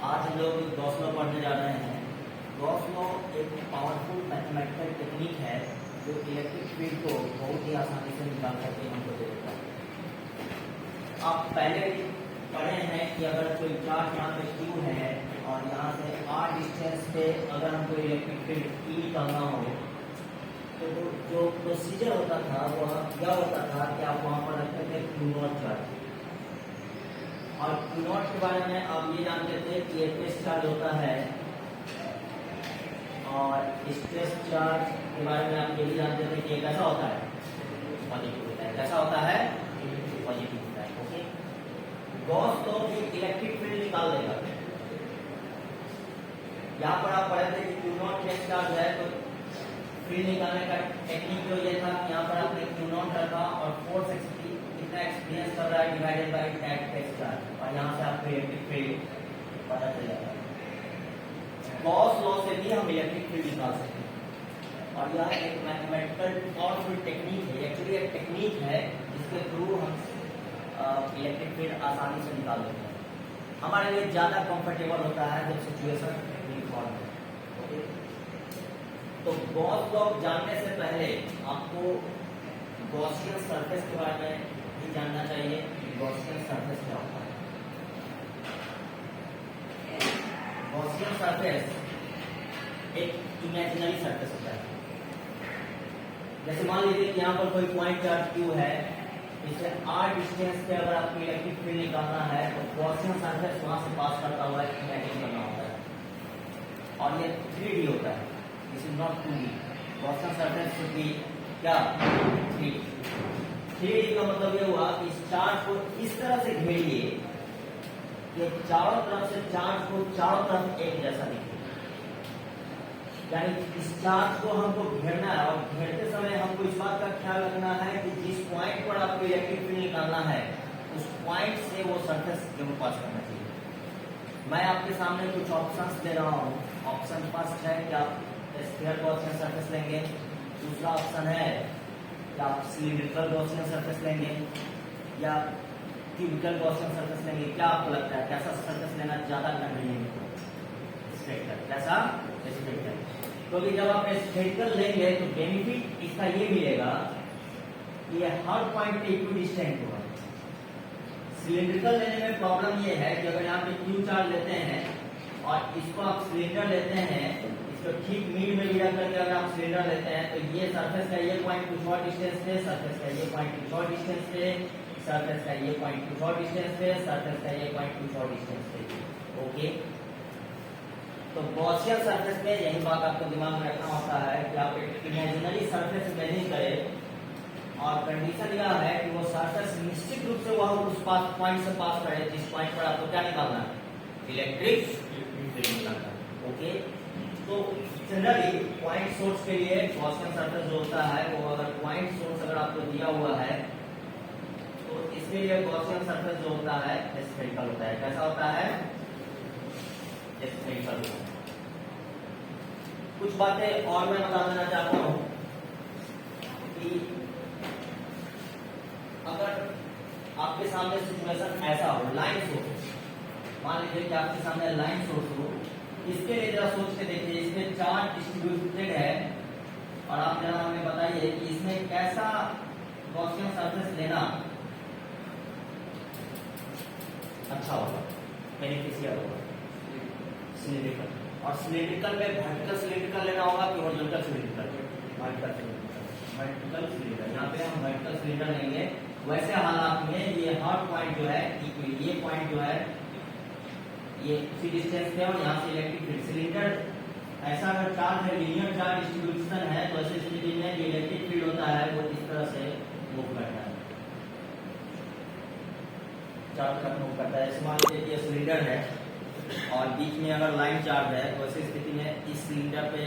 आज हम लोग गॉस लॉ पढ़ने जा रहे हैं। गॉस लॉ एक पावरफुल मैथमेटिकल टेक्निक है जो इलेक्ट्रिक फील्ड को बहुत ही आसानी से निकाल करके हमको दे देता है। आप पहले पढ़े हैं कि अगर कोई चार्ज यहाँ पे Q है और यहाँ से R डिस्टेंस पे अगर हमको इलेक्ट्रिक फील्ड E निकालना हो तो जो प्रोसीजर होता था वह क्या होता था कि आप वहाँ पर रखते थे Q0 चार्ज, और Q0 के बारे में आप ये जानते थे कि स्ट्रेस चार्ज होता है, और स्ट्रेस चार्ज के बारे में आप ये भी जानते थे कि ये कैसा होता है, पॉजिटिव होता है। कैसा होता है? पॉजिटिव होता है। ओके, गॉस तो इलेक्ट्रिक फील्ड निकाल देगा। यहाँ पर आप पढ़े थे कि Q0 स्ट्रेस चार्ज है तो फील्ड निकालने का टेक्निक जो ये था कि यहाँ पर आपने Q0 रखा और फोर्स कितना एक्सपीरियंस कर रहा है divided by that stress charge, और यहाँ से आपको इलेक्ट्रिक फील्ड पता चल जाता है। गॉस लॉ से भी हम इलेक्ट्रिक फील्ड निकाल सकते हैं, और यह एक मैथमेटिकल पावरफुल टेक्निक है। एक्चुअली एक टेक्निक है जिसके थ्रू हम इलेक्ट्रिक फील्ड आसानी से निकाल देते हैं। हमारे लिए ज्यादा कंफर्टेबल होता है जब सिचुएशन टेक्निक फॉर्म है। ओके, तो गॉस लॉ जानने से पहले आपको गॉसियन सरफेस के बारे में भी जानना चाहिए। गॉसियन सरफेस क्या होता है? गॉसियन सरफेस एक इमेजिनरी सरफेस होता है। जैसे मान लीजिए कि यहाँ पर कोई पॉइंट चार्ज Q है, इससे R डिस्टेंस पे अगर आपको इलेक्ट्रिक फील्ड निकालना है तो गॉसियन सरफेस वहां से पास करता हुआ इमेजिन करना होता है, और ये 3D होता है, this is not 2D। Gaussian surface should be क्या? 3D का मतलब ये हुआ कि इस चार्ज को इस तरह से घेरिए कि चारों तरफ से चार्ज को चारों तरफ एक जैसा दिखे। यानी इस चार्ज को हमको घेरना है, और घेरते समय हमको इस बात का ख्याल रखना है कि जिस पॉइंट पर आपको इलेक्ट्रिक फील्ड निकालना है उस पॉइंट से वो सरफेस जरूर पास करना चाहिए। मैं आपके सामने कुछ ऑप्शंस दे रहा हूँ। ऑप्शन फर्स्ट है कि आप स्फीयर गॉसियन सरफेस लेंगे। दूसरा ऑप्शन है कि आप सिलिंड्रिकल गॉसियन सरफेस लेंगे या क्यूबिकल गॉसियन सरफेस लेंगे। क्या आपको लगता है कैसा सरफेस लेना ज्यादा कन्वीनियंट है? स्फेरिकल। कैसा? स्फेरिकल। क्योंकि जब आप स्फेरिकल लेंगे तो बेनिफिट इसका ये मिलेगा कि ये हर पॉइंट पे इक्विडिस्टेंट होगा। सिलिंड्रिकल लेने में प्रॉब्लम ये है कि अगर यहाँ पे Q चार्ज लेते हैं और इसको आप सिलेंडर लेते हैं, इसको ठीक मिड में गिरा करके अगर आप सिलेंडर लेते हैं तो ये सरफेस का ये पॉइंट कुछ और डिस्टेंस पे, सरफेस का ये पॉइंट कुछ और डिस्टेंस पे, सरफेस का ये पॉइंट कुछ और डिस्टेंस पे, सरफेस का ये पॉइंट कुछ और डिस्टेंस पे। ओके, तो गॉसियन सरफेस में यही बात आपको दिमाग में रखना होता है कि आप एक इमेजिनरी सरफेस इमेजिन करें, और कंडीशन यह है कि वो सरफेस निश्चित रूप से वह उस पॉइंट से पास करे जिस पॉइंट पर आपको क्या निकालना है? इलेक्ट्रिक फील्ड निकालना है। ओके, तो जनरली पॉइंट सोर्स के लिए गॉसियन सरफेस जो होता है वो अगर पॉइंट सोर्स अगर आपको दिया हुआ है तो इसके लिए गॉसियन सरफेस जो होता है स्फेरिकल होता है। कैसा होता है? स्फेरिकल। कुछ बातें और मैं बता देना चाहता हूं कि अगर आपके सामने सिचुएशन ऐसा हो, लाइन सोर्स, मान लीजिए कि आपके सामने लाइन सोर्स हो, इसके लिए जरा सोच के देखिए, इसमें चार्ज डिस्ट्रीब्यूटेड है, और आप जरा हमें बताइए कि इसमें कैसा गॉसियन सरफेस लेना अच्छा होगा, बेनिफिशियल होगा? सिलिंड्रिकल। और सिलिंड्रिकल में वर्टिकल सिलिंड्रिकल लेना होगा कि horizontal cylindrical? Vertical cylindrical. Vertical cylinder, यहाँ पे हम वर्टिकल सिलिंडर लेंगे। वैसे हालात में ये हर पॉइंट जो है, ये पॉइंट जो है ये उसी डिस्टेंस पे, और यहाँ से इलेक्ट्रिक फील्ड सिलिंडर ऐसा अगर चार्ज है, लीनियर चार्ज डिस्ट्रीब्यूशन है, तो ऐसी स्थिति में जो इलेक्ट्रिक फील्ड होता है वो इस तरह से मूव करता है, चार्ज तक मूव करता है। मान लीजिए कि ये सिलिंडर है और बीच में अगर लाइन चार्ज है, तो ऐसी स्थिति में इस सिलिंडर पे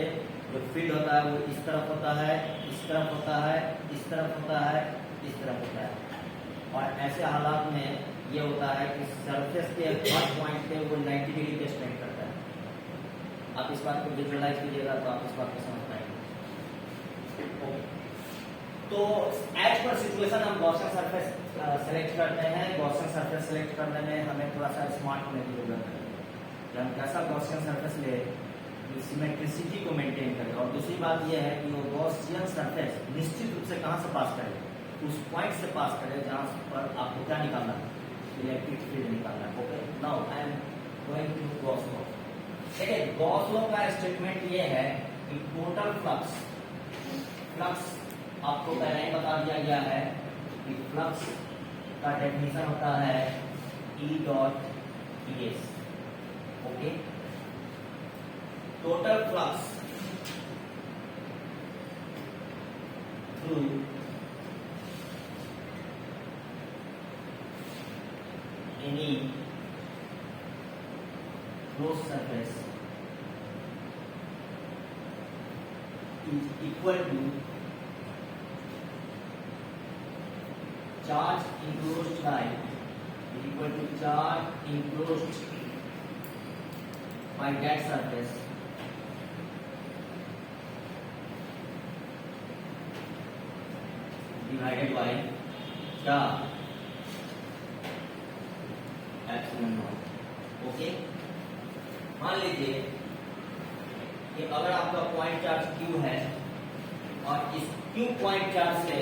जो फील्ड होता है वो इस तरफ होता है, इस तरफ होता है, इस तरफ होता है, इस तरफ होता है। और ऐसे हालात में ये होता है कि सरफेस के हर पॉइंट पे वो 90 डिग्री पे स्ट्रेट करता है। आप इस बात को विजुअलाइज कीजिएगा तो आप इस बात को समझ पाएंगे। तो एज पर सिचुएशन हम गॉसियन सरफेस सेलेक्ट करते हैं। गॉसियन सरफेस सेलेक्ट करने में हमें थोड़ा सा स्मार्ट होने की जरूरत है। कि हम कैसा गॉसियन सरफेस ले सिमेट्रिसिटी को मेंटेन करें। और दूसरी बात यह है कि वो गॉसियन सरफेस निश्चित रूप से कहाँ से पास करे, उस पॉइंट से पास करे जहाँ पर आपको क्या निकालना है, इलेक्ट्रिक फील्ड निकालना है। Okay, now I am going to Gauss law. देखिए गॉस लॉ का स्टेटमेंट ये है कि टोटल फ्लक्स आपको पहले ही बता दिया गया है कि फ्लक्स का डेफिनेशन होता है E dot ds। Okay, total flux through any closed surface is equal to charge enclosed by that surface divided by the epsilon naught। Okay, मान लीजिए कि अगर आपका पॉइंट चार्ज Q है और इस Q पॉइंट चार्ज से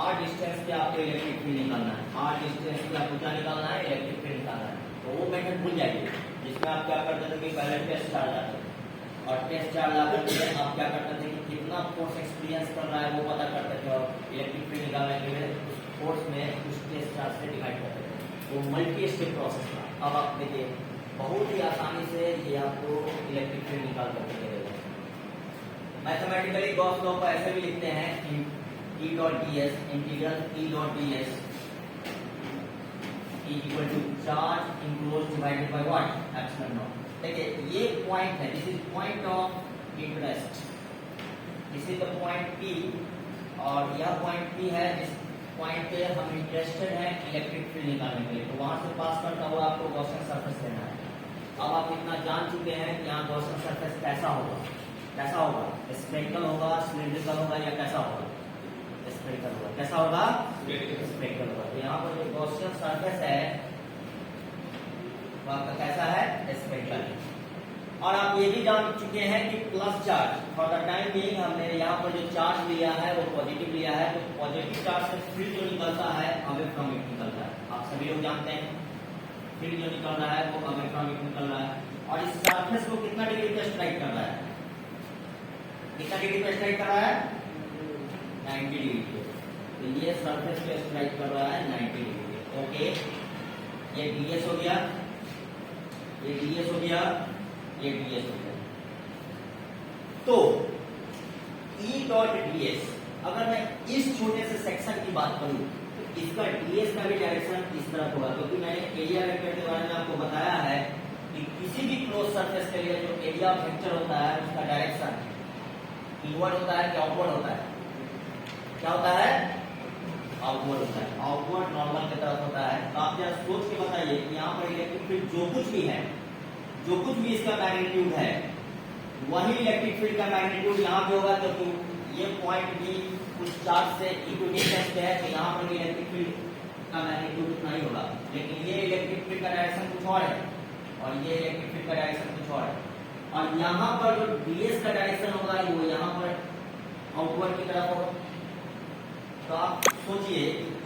R डिस्टेंस पे आपको इलेक्ट्रिक फील्ड निकालना है, R डिस्टेंस पे आपको क्या निकालना है, इलेक्ट्रिक फील्ड निकालना है। तो वो मेथड भूल जाइए जिसमें आप क्या करते थे कि पहले टेस्ट चार्ज लाते थे, और टेस्ट चार्ज लाकर के आप क्या करते थे कि कितना फोर्स एक्सपीरियंस कर रहा है वो पता करते थे, और इलेक्ट्रिक फील्ड निकालने के लिए उस फोर्स में उस टेस्ट चार्ज से डिवाइड करते थे। वो मल्टी स्टेप प्रोसेस था। अब आप देखिए बहुत ही आसानी से ये आपको इलेक्ट्रिक फील्ड निकाल करके दे देगा। मैथमेटिकली गॉस लॉ को ऐसे भी लिखते हैं कि E dot ds integral E dot ds equal to charge enclosed divided by what, epsilon naught. देखिए ये पॉइंट है, this is point of interest, this is the point P, और यह पॉइंट P है जिस पॉइंट पे हम इंटरेस्टेड हैं इलेक्ट्रिक फील्ड निकालने के लिए। तो वहां से पास करता हुआ आपको गॉसियन सरफेस लेना है। अब आप इतना जान चुके हैं कि यहाँ गॉसियन सरफेस कैसा होगा, स्फेरिकल होगा, सिलिंड्रिकल होगा या कैसा होगा, स्फेरिकल होगा। कैसा होगा, स्फेरिकल होगा। तो यहाँ पर जो गॉसियन सरफेस है वो आपका कैसा है, स्फेरिकल। और आप ये भी जान चुके हैं कि plus charge for the time being हमने यहाँ पर जो चार्ज लिया है वो पॉजिटिव लिया है, तो पॉजिटिव चार्ज से फील्ड जो निकलता है अवे फ्रॉम इट निकलता है। आप सभी लोग जानते हैं फील्ड जो निकल रहा है वो अवे फ्रॉम इट निकल रहा है। और इस सरफेस को कितना डिग्री पे स्ट्राइक कर रहा है, कितना डिग्री पे स्ट्राइक कर रहा है, 90 डिग्री पे। तो ये सरफेस पे स्ट्राइक कर रहा है 90 डिग्री पे। ओके, ये ds हो गया, ये ds हो गया, ये ds हो गया। तो E डॉट ds, अगर मैं इस छोटे से सेक्शन की बात करूं तो इसका ds का भी डायरेक्शन इस तरफ होगा, क्योंकि मैंने एरिया वेक्टर के बारे में आपको बताया है कि किसी भी क्लोज सरफेस के लिए जो एरिया वेक्टर होता है उसका डायरेक्शन इनवर्ड होता है कि आउटवर्ड होता है, क्या होता है, आउटवर्ड होता है, आउटवर्ड नॉर्मल की तरफ होता है। तो आप जरा सोच के बताइए कि यहाँ पर इलेक्ट्रिक फील्ड जो कुछ भी है, जो कुछ भी इसका मैग्नीट्यूड है, वही इलेक्ट्रिक फील्ड का मैग्नीट्यूड यहाँ पे होगा, क्योंकि ये पॉइंट भी उस चार्ज से इक्विडिस्टेंस पे है, तो यहाँ पर भी इलेक्ट्रिक फील्ड का मैग्नीट्यूड उतना ही होगा। लेकिन ये इलेक्ट्रिक फील्ड का डायरेक्शन कुछ और है और ये इलेक्ट्रिक फील्ड का डायरेक्शन कुछ और है। और यहाँ पर जो ds का डायरेक्शन होगा वो यहाँ पर आउटवर्ड की तरफ होगा। तो आप सोचिए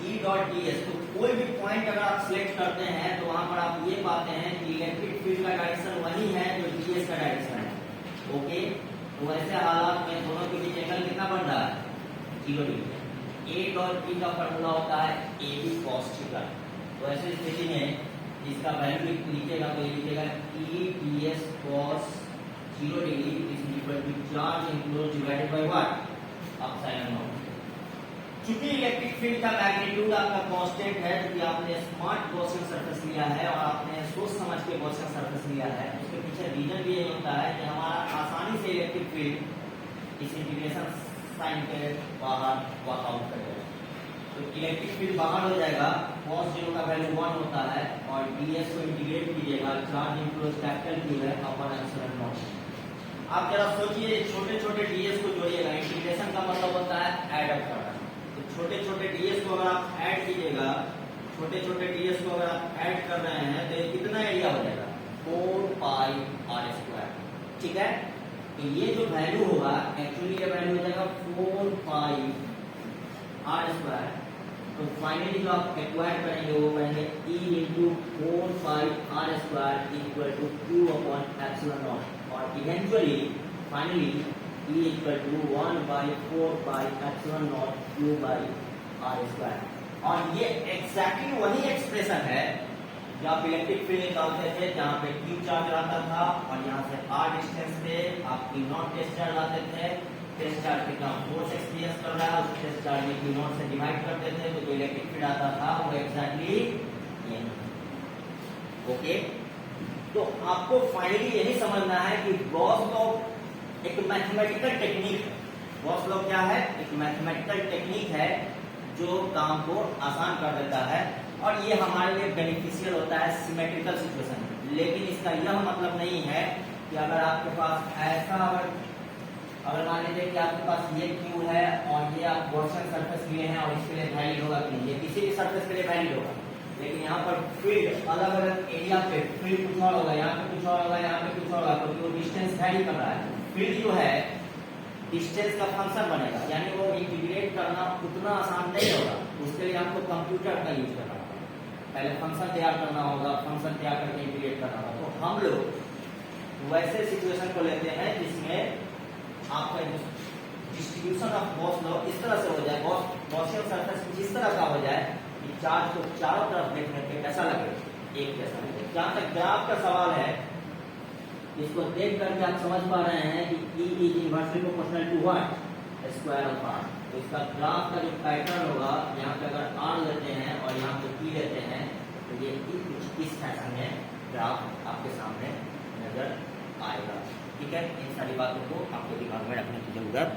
E डॉट ds, तो कोई भी पॉइंट अगर आप सिलेक्ट करते हैं तो वहां पर आप ये पाते हैं कि इलेक्ट्रिक फील्ड का डायरेक्शन वही है जो ds का डायरेक्शन है। ओके, तो ऐसे हालात में दोनों के बीच एंगल कितना बन रहा है, 0 डिग्री। A डॉट p का फॉर्मूला होता है AB cos थीटा। तो ऐसी स्थिति में इसका वैल्यू लिखिएगा तो लिखिएगा E ds cos 0 degree is equal to charge enclosed divided by what, epsilon naught. चूंकि इलेक्ट्रिक फील्ड का मैग्नीट्यूड आपका कांस्टेंट है, क्योंकि आपने स्मार्ट गॉसियन सरफेस लिया है और आपने सोच समझ के गॉसियन सरफेस लिया है, उसके पीछे रीजन भी यही होता है कि हमारा आसानी से इलेक्ट्रिक फील्ड इस इंटीग्रेशन साइन के बाहर वर्कआउट करेगा। तो इलेक्ट्रिक फील्ड बाहर हो जाएगा, cos 0 का वैल्यू 1 होता है, और ds को इंटीग्रेट कीजिएगा, चार्ज इनक्लोज्ड कैपिटल Q है अपन एप्सिलॉन नॉट। आप जरा सोचिए छोटे छोटे ds को जोड़िएगा, इंटीग्रेशन का मतलब होता है ऐड अप करना। तो छोटे छोटे ds को अगर आप ऐड कीजिएगा, छोटे छोटे ds को अगर आप ऐड कर रहे हैं तो ये कितना एरिया हो जाएगा, 4 पाई ठीक है, तो ये जो वैल्यू होगा एक्चुअली ये वैल्यू हो जाएगा 4 पाई आर स्क्वायर। तो फाइनली जो आप एक्वायर करेंगे वो करेंगे E into 4 pi r square equal to Q upon epsilon naught, और eventually finally E equal to 1 by 4 pi epsilon naught Q by r square. और ये एग्जैक्टली वही एक्सप्रेशन है जो आप इलेक्ट्रिक फील्ड निकालते थे, जहाँ पे Q चार्ज रहता था और यहाँ से R डिस्टेंस पे आप E नॉट टेस्ट चार्ज लाते थे। टेस्ट चार्ज कितना फोर्स एक्सपीरियंस कर रहा है, उस टेस्ट चार्ज में E नॉट से डिवाइड करते थे, तो जो इलेक्ट्रिक फील्ड आता था वो एग्जैक्टली ये। ओके, तो आपको फाइनली यही समझना है कि गॉस लॉ एक मैथमेटिकल टेक्निक है। गॉस लॉ क्या है? एक मैथमेटिकल टेक्निक है जो काम को आसान कर देता है, और ये हमारे लिए बेनिफिशियल होता है सिमेट्रिकल सिचुएशन में। लेकिन इसका यह मतलब नहीं है कि अगर आपके पास ऐसा अगर मान लीजिए कि आपके पास ये क्यू है और ये आप गॉसियन सरफेस लिए हैं और इसके लिए वैलिड होगा कि नहीं, ये किसी भी सरफेस के लिए वैलिड होगा। लेकिन यहाँ पर फील्ड अलग अलग एरिया पे फील्ड कुछ और होगा, यहाँ पे कुछ और होगा, यहाँ पे कुछ और होगा, क्योंकि वो डिस्टेंस वैरी कर रहा है। फील्ड जो है डिस्टेंस का फंक्शन बनेगा, यानी वो इंटीग्रेट करना उतना आसान नहीं होगा। उसके लिए आपको कंप्यूटर का यूज करना होगा, पहले फंक्शन तैयार करना होगा, फंक्शन तैयार करके इंटीग्रेट करना होगा। तो हम लोग वैसे सिचुएशन को लेते हैं जिसमें आपका डिस्ट्रीब्यूशन ऑफ गॉस लॉ इस तरह से हो जाए, गॉसियन सरफेस इस तरह का हो जाए कि चार्ज को चारों तरफ देखने पे कैसा लगे, एक जैसा लगे। जहां तक ग्राफ का सवाल है, इसको देख करके आप समझ पा रहे हैं कि E is inversely proportional to what? Square of R। तो इसका ग्राफ का जो पैटर्न होगा, यहाँ पे अगर R लेते हैं और यहाँ पे P लेते हैं, तो ये कुछ इस फैशन में ग्राफ आपके सामने नजर आएगा। ठीक है, इन सारी बातों को आपको दिमाग में रखने की जरूरत